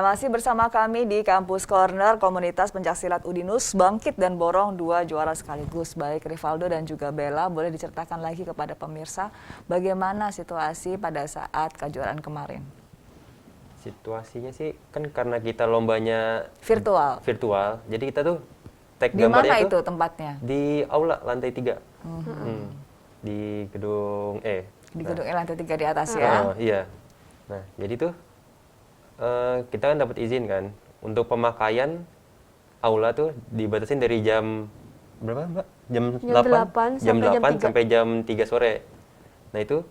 Masih bersama kami di Kampus Corner, komunitas pencaksilat Udinus bangkit dan borong 2 juara sekaligus. Baik Rivaldo dan juga Bella, boleh diceritakan lagi kepada pemirsa bagaimana situasi pada saat kejuaraan kemarin? Situasinya sih kan karena kita lombanya virtual, jadi kita tuh tag gambarnya di mana itu tempatnya? Di aula lantai 3. Di gedung E. Di gedung E lantai 3 di atas ya? Iya. Nah, jadi tuh kita kan dapat izin kan untuk pemakaian aula tuh dibatasin dari jam berapa, Mbak? Jam 8 sampai jam 3 sore. Nah, itu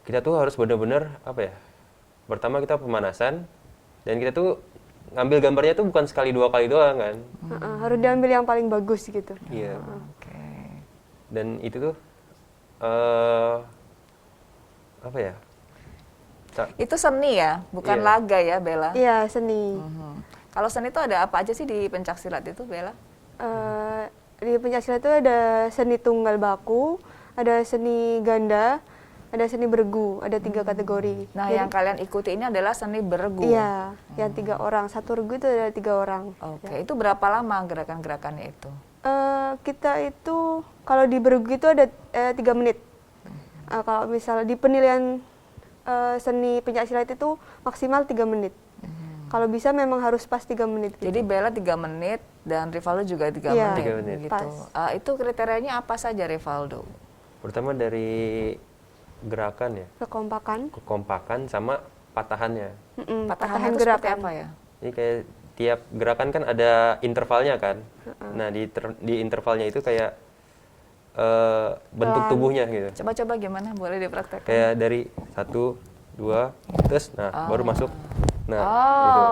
kita tuh harus benar-benar apa ya? Pertama kita pemanasan dan kita tuh ngambil gambarnya tuh bukan sekali 2 kali doang kan. Harus diambil yang paling bagus gitu. Iya. Oke. Dan itu tuh apa ya? Itu seni ya, bukan laga ya, Bella? Iya, seni. Kalau seni itu ada apa aja sih di pencaksilat itu, Bella? Di pencaksilat itu ada seni tunggal baku, ada seni ganda, ada seni bergu, ada 3 kategori. Nah, yang kalian ikuti ini adalah seni bergu? Iya, yang 3 orang. Satu regu itu ada 3 orang. Oke, itu berapa lama gerakan-gerakannya itu? Kita itu, kalau di bergu itu ada 3 menit. Kalau misalnya di penilaian seni pencaksilat itu maksimal 3 menit. Kalau bisa memang harus pas 3 menit. Gitu. Jadi Bella 3 menit dan Rivaldo juga 3 menit. 3 menit. Gitu. Itu kriterianya apa saja, Rivaldo? Pertama dari gerakan ya. Kekompakan sama patahannya. Patahan itu seperti apa ya? Ini kayak tiap gerakan kan ada intervalnya kan. Nah, di intervalnya itu kayak bentuk tubuhnya gitu. Coba-coba gimana? Boleh dipraktekkan? Kayak dari 1, 2, terus baru masuk. Nah, gitu.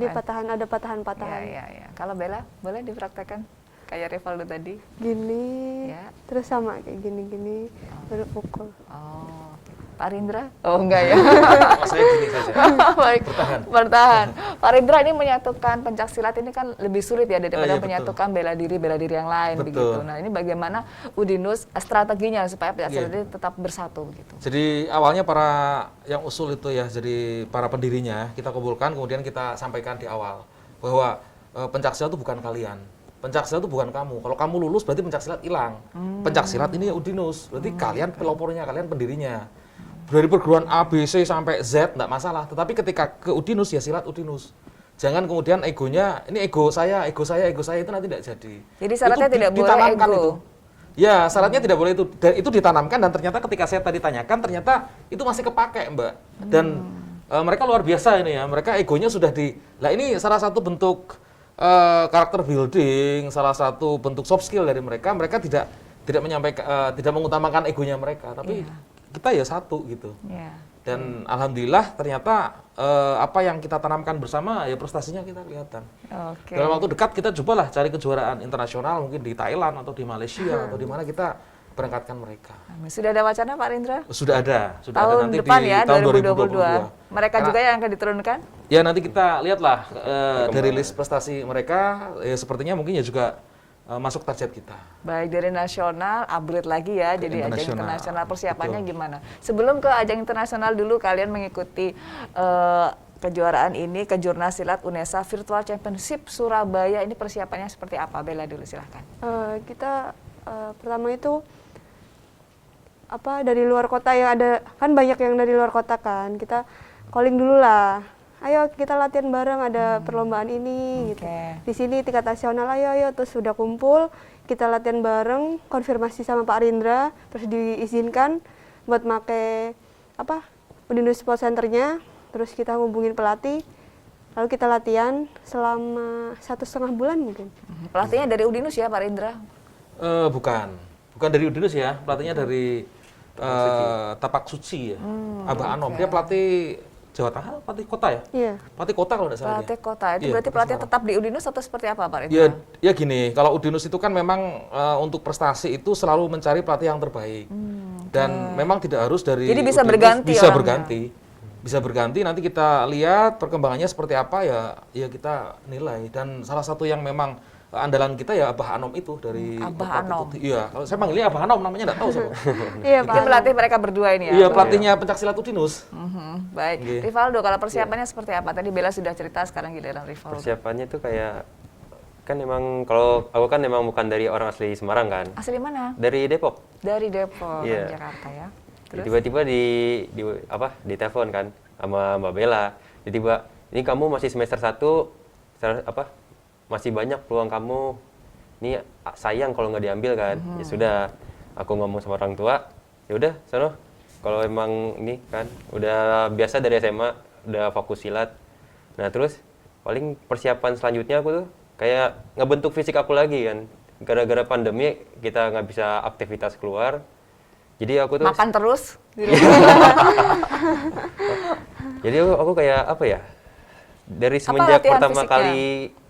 Jadi ada patahan-patahan. Iya. Kalau Bella, boleh dipraktekkan? Kayak Rivaldo tadi? Gini, terus sama kayak gini-gini, baru pukul. Pak Rindra? Oh enggak ya? Saya gini saja. Baik, bertahan. Pak Rindra, ini menyatukan pencaksilat ini kan lebih sulit ya daripada menyatukan bela diri yang lain begitu. Nah, ini bagaimana Udinus strateginya supaya pencaksilat ini tetap bersatu gitu. Jadi awalnya para yang usul itu ya, jadi para pendirinya kita kumpulkan, kemudian kita sampaikan di awal bahwa pencaksilat itu bukan kalian. Pencaksilat itu bukan kamu. Kalau kamu lulus berarti pencaksilat hilang. Pencaksilat ini ya Udinus. Berarti kalian pelopornya, kalian pendirinya. Dari perguruan A, B, C sampai Z enggak masalah. Tetapi ketika ke Udinus ya silat Udinus. Jangan kemudian egonya, ini ego saya itu nanti tidak jadi. Jadi syaratnya tidak boleh ego. Itu. Ya, syaratnya tidak boleh itu. Dan itu ditanamkan dan ternyata ketika saya tadi tanyakan ternyata itu masih kepake, Mbak. Dan mereka luar biasa ini ya. Mereka egonya sudah Lah ini salah satu bentuk karakter building, salah satu bentuk soft skill dari mereka. Mereka tidak menyampaikan, tidak mengutamakan egonya mereka, tapi kita ya satu gitu. Dan alhamdulillah ternyata apa yang kita tanamkan bersama ya prestasinya kita kelihatan. Dalam waktu dekat kita cobalah cari kejuaraan internasional mungkin di Thailand atau di Malaysia atau di mana kita berangkatkan mereka. Sudah ada wacana Pak Rindra? Sudah ada tahun nanti depan di ya, tahun 2022. Mereka juga yang akan diturunkan? Ya nanti kita lihatlah dari list prestasi mereka ya sepertinya mungkin ya juga masuk target kita. Baik, dari nasional upgrade lagi ya, jadi ajang internasional persiapannya gimana? Sebelum ke ajang internasional dulu kalian mengikuti kejuaraan ini, Kejurnas Silat UNESA Virtual Championship Surabaya, ini persiapannya seperti apa? Bella dulu silahkan. Kita pertama itu dari luar kota yang ada, kan banyak yang dari luar kota kan, kita calling dulu lah. Ayo kita latihan bareng, ada perlombaan ini gitu. Di sini tingkat nasional, ayo terus sudah kumpul, kita latihan bareng, konfirmasi sama Pak Rindra, terus diizinkan buat make Udinus Sport Center-nya, terus kita hubungin pelatih, lalu kita latihan selama 1,5 bulan mungkin. Pelatihnya dari Udinus ya Pak Rindra? Bukan dari Udinus ya, pelatihnya dari Tapak Suci ya, Abah Anom, dia pelatih Jawa Tengah, pelatih kota ya? Iya. Pelatih kota kalau tidak salah. Pelatih kota, itu berarti pelatih tetap di Udinus atau seperti apa Pak Rindra? Ya gini, kalau Udinus itu kan memang untuk prestasi itu selalu mencari pelatih yang terbaik. Dan memang tidak harus dari Jadi bisa Udinus, berganti bisa berganti, nanti kita lihat perkembangannya seperti apa ya kita nilai. Dan salah satu yang memang andalan kita ya Abah Anom itu dari Abah Anom. Iya, kalau saya panggilnya Abah Anom, namanya enggak tahu siapa. Iya, Itu pelatih mereka berdua ini ya? Iya, pelatihnya pencaksilat Udinus. Baik, Rivaldo, kalau persiapannya seperti apa? Tadi Bella sudah cerita, sekarang giliran Rivaldo. Persiapannya tuh kayak, kan emang kalau aku kan emang bukan dari orang asli Semarang kan. Asli mana? Dari Depok. Dari Depok, Iya. Jakarta ya. Terus? Tiba-tiba di telepon kan sama Mbak Bella. Tiba-tiba, ini kamu masih semester 1, masih banyak peluang kamu. Ini sayang kalau nggak diambil kan. Ya sudah, aku ngomong sama orang tua. Ya udah, sono. Kalau emang ini kan udah biasa dari SMA, udah fokus silat. Nah terus paling persiapan selanjutnya aku tuh kayak ngebentuk fisik aku lagi kan. Gara-gara pandemi kita nggak bisa aktivitas keluar. Jadi aku tuh Makan terus? Jadi aku kayak apa ya? Dari semenjak latihan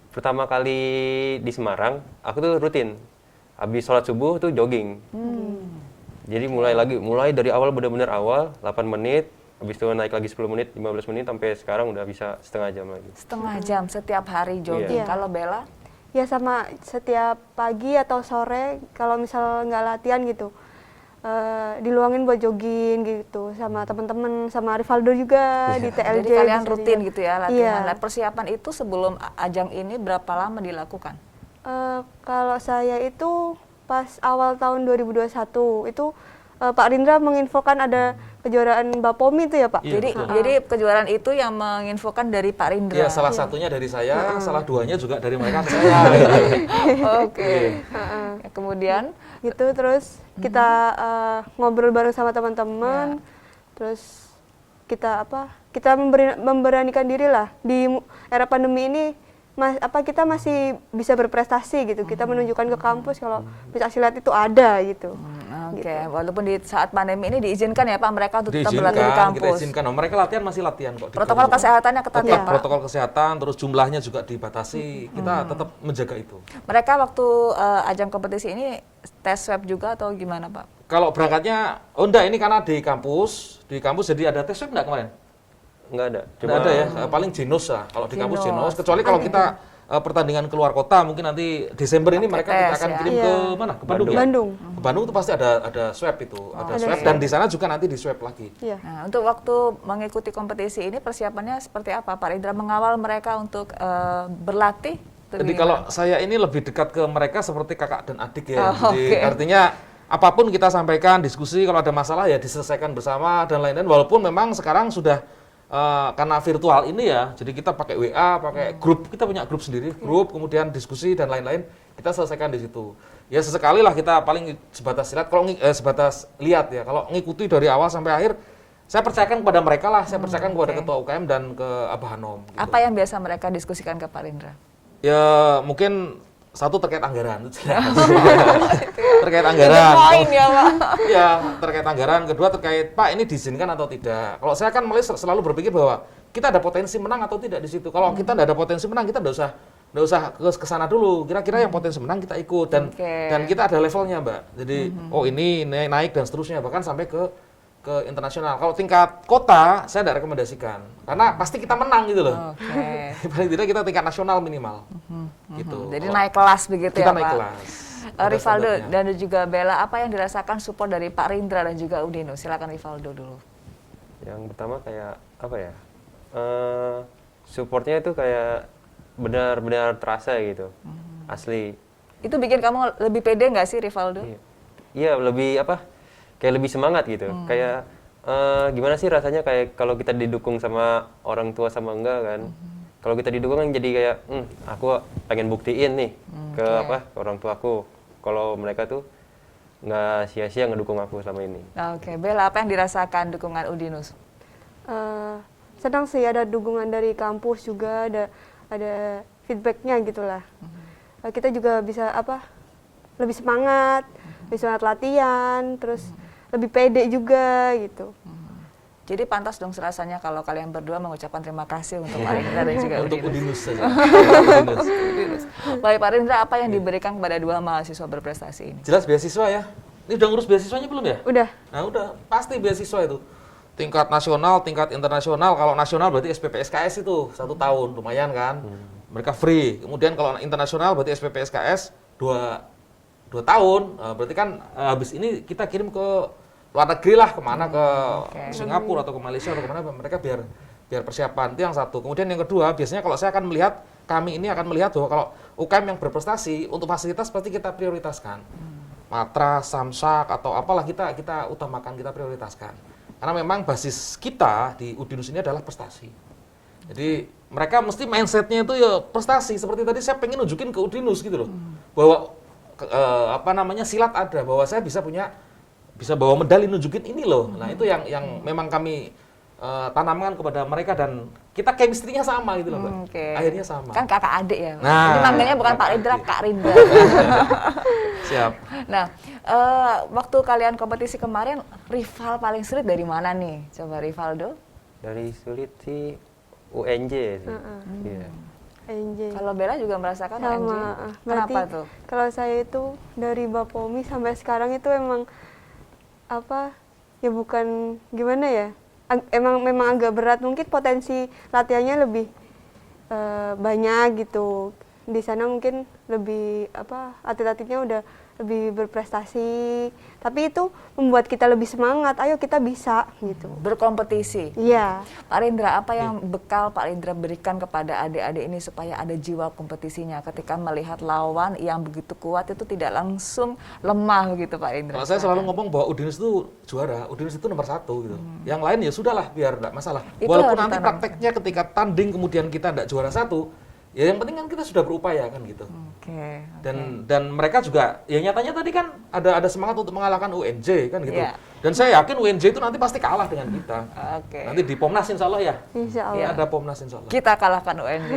pertama kali di Semarang, aku tuh rutin. Habis sholat subuh tuh jogging. Jadi mulai dari awal benar-benar awal 8 menit, habis itu naik lagi 10 menit, 15 menit sampai sekarang udah bisa setengah jam lagi. Setengah jam setiap hari jogging. Iya. Kalau Bella? Ya sama setiap pagi atau sore kalau misal nggak latihan gitu, diluangin buat jogging gitu sama teman-teman, sama Rivaldo juga di TLJ. Jadi kalian bisa rutin juga. gitu ya latihan. Iya. Nah, persiapan itu sebelum ajang ini berapa lama dilakukan? Kalau saya itu pas awal tahun 2021 itu Pak Rindra menginfokan ada kejuaraan Bapomi itu ya Pak. Iya, betul. Jadi kejuaraan itu yang menginfokan dari Pak Rindra. Iya, salah satunya dari saya, salah duanya juga dari mereka ke saya. Oke. Ya, kemudian Gitu terus kita ngobrol bareng sama teman-teman, terus kita memberanikan diri lah di era pandemi ini. Kita masih bisa berprestasi gitu. Kita menunjukkan ke kampus kalau pencaksilat itu ada gitu. Oke, walaupun di saat pandemi ini diizinkan ya Pak mereka untuk tetap Diizinkan, berlatih di kita kampus. izinkan. Oh, mereka latihan masih latihan kok. di Protokol kampus. kesehatannya ketat ya Tetap Pak. protokol kesehatan, terus jumlahnya juga dibatasi. Kita tetap menjaga itu. Mereka waktu ajang kompetisi ini tes swab juga atau gimana Pak? Kalau berangkatnya, enggak, ini karena di kampus jadi ada tes swab enggak kemarin? Nggak ada. Nggak ada ya, paling Genos lah. Kalau di kampus Genos, kecuali kalau kita pertandingan keluar kota, mungkin nanti Desember ini mereka kita tes, akan ya. kirim ke mana? Ke Bandung ya? Bandung. Ke Bandung itu pasti ada swab itu, ada swab dan di sana juga nanti di swab lagi. Iya. Nah, untuk waktu mengikuti kompetisi ini persiapannya seperti apa Pak Rindra mengawal mereka untuk berlatih? Jadi kalau saya ini lebih dekat ke mereka seperti kakak dan adik ya. Oh, Jadi oke. artinya apapun kita sampaikan, diskusi, kalau ada masalah ya diselesaikan bersama dan lain-lain. Walaupun memang sekarang sudah karena virtual ini ya, jadi kita pakai WA, pakai grup, kita punya grup sendiri, grup, kemudian diskusi dan lain-lain, kita selesaikan di situ. Ya sesekali lah kita paling sebatas lihat, kalau sebatas lihat ya, kalau ngikuti dari awal sampai akhir, saya percayakan kepada mereka lah, saya percayakan kepada Ketua UKM dan ke Abah Hanom. Gitu. Apa yang biasa mereka diskusikan ke Pak Rindra? Ya mungkin satu terkait anggaran, terkait anggaran. Poin ya Pak. Ya, terkait anggaran. Kedua terkait Pak ini diizinkan atau tidak. Kalau saya kan selalu berpikir bahwa kita ada potensi menang atau tidak di situ. Kalau kita tidak ada potensi menang, kita tidak usah ke sana dulu. Kira-kira yang potensi menang kita ikut dan kita ada levelnya, Mbak. Jadi ini naik dan seterusnya bahkan sampai ke internasional. Kalau tingkat kota saya tidak rekomendasikan karena pasti kita menang gitu loh. Oke. Paling tidak kita tingkat nasional minimal. Gitu. Jadi naik kelas begitu Kita ya naik Pak? kelas. Rivaldo standarnya. dan juga Bella, apa yang dirasakan support dari Pak Rindra dan juga Udinus? Silakan Rivaldo dulu. Yang pertama kayak apa ya? Supportnya itu kayak benar-benar terasa gitu, asli. Itu bikin kamu lebih pede nggak sih Rivaldo? Iya lebih apa? Kayak lebih semangat gitu. Kayak gimana sih rasanya kayak kalau kita didukung sama orang tua sama enggak kan? Kalau kita didukung kan jadi kayak aku pengen buktiin nih ke orang tuaku. Kalau mereka tuh nggak sia-sia ngedukung aku selama ini. Oke, Bella, apa yang dirasakan dukungan Udinus? Senang sih ada dukungan dari kampus juga, ada feedbacknya gitulah. Kita juga bisa lebih semangat latihan, terus lebih pede juga gitu. Jadi pantas dong serasanya kalau kalian berdua mengucapkan terima kasih untuk Pak Rindra dan juga Untuk Udinus. Udinus saja. Baik Pak Rindra, apa yang diberikan kepada dua mahasiswa berprestasi ini? Jelas beasiswa ya. Ini udah ngurus beasiswanya belum ya? Udah. Nah udah, pasti beasiswa itu. Tingkat nasional, tingkat internasional. Kalau nasional berarti SPP SKS itu 1 tahun, lumayan kan. mereka free. Kemudian kalau internasional berarti SPP SKS 2 tahun. Berarti kan habis ini kita kirim ke luar negeri lah, kemana, ke Singapura atau ke Malaysia atau kemana, mereka biar persiapan. Itu yang satu. Kemudian yang kedua, biasanya kalau saya akan melihat, kami ini akan melihat bahwa kalau UKM yang berprestasi, untuk fasilitas pasti kita prioritaskan. Matras, Samsak, atau apalah kita utamakan, kita prioritaskan. Karena memang basis kita di Udinus ini adalah prestasi. Jadi mereka mesti mindsetnya itu ya prestasi. Seperti tadi saya pengen nunjukin ke Udinus gitu loh, bahwa silat ada, bahwa saya bisa bawa medali, nunjukin ini loh. Nah itu yang memang kami tanamkan kepada mereka, dan kita chemistry-nya sama gitu loh, Mbak. Akhirnya sama. Kan kakak adik ya. Nah, jadi manggilnya bukan Pak Rindra, Kak Rindra. Siap. Nah, waktu kalian kompetisi kemarin, rival paling sulit dari mana nih? Coba Rivaldo. Dari sulit sih UNJ sih. Iya. UNJ. Kalau Bella juga merasakan Sama. UNJ. Berarti Kenapa tuh? kalau saya itu dari Bapomi sampai sekarang itu emang ya bukan gimana ya, memang agak berat, mungkin potensi latihannya lebih banyak gitu. Di sana mungkin lebih atlet-atletnya udah lebih berprestasi, tapi itu membuat kita lebih semangat, ayo kita bisa gitu. Berkompetisi. Iya. Pak Rindra, apa yang bekal Pak Rindra berikan kepada adik-adik ini supaya ada jiwa kompetisinya ketika melihat lawan yang begitu kuat itu tidak langsung lemah begitu Pak Rindra? Kalau saya selalu ngomong bahwa Udinus itu juara, Udinus itu nomor 1 gitu. Yang lain ya sudahlah, biar enggak masalah. Itu Walaupun nanti prakteknya ketika tanding kemudian kita enggak juara 1, ya yang penting kan kita sudah berupaya kan gitu. Dan mereka juga, ya nyatanya tadi kan ada semangat untuk mengalahkan UNJ kan gitu. Dan saya yakin UNJ itu nanti pasti kalah dengan kita. Nanti di Pomnas insya Allah ya. Insya Allah. Ya, ada Pomnas insya Allah. Kita kalahkan UNJ.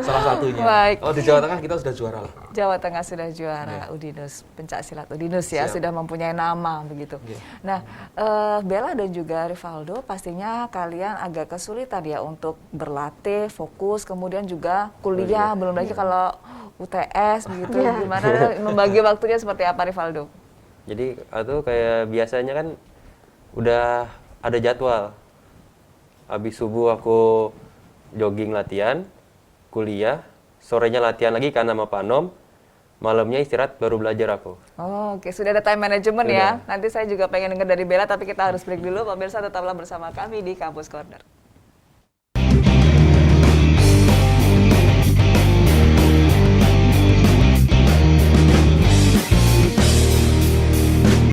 Salah satunya. Baik. Kalau di Jawa Tengah kita sudah juara lah. Jawa Tengah sudah juara, Udinus, pencak silat Udinus ya, sudah mempunyai nama begitu. Nah, Bella dan juga Rivaldo pastinya kalian agak kesulitan ya untuk berlatih, fokus, kemudian juga kuliah, belum lagi kalau UTS begitu. Gimana membagi waktunya seperti apa Rivaldo? Jadi kayak biasanya kan udah ada jadwal. Habis subuh aku jogging latihan, kuliah, sorenya latihan lagi karena sama Pak Nom, malamnya istirahat baru belajar aku. Oke, sudah ada time management ya. Nanti saya juga pengen dengar dari Bella, tapi kita harus break dulu. Pemirsa tetaplah bersama kami di Kampus Corner.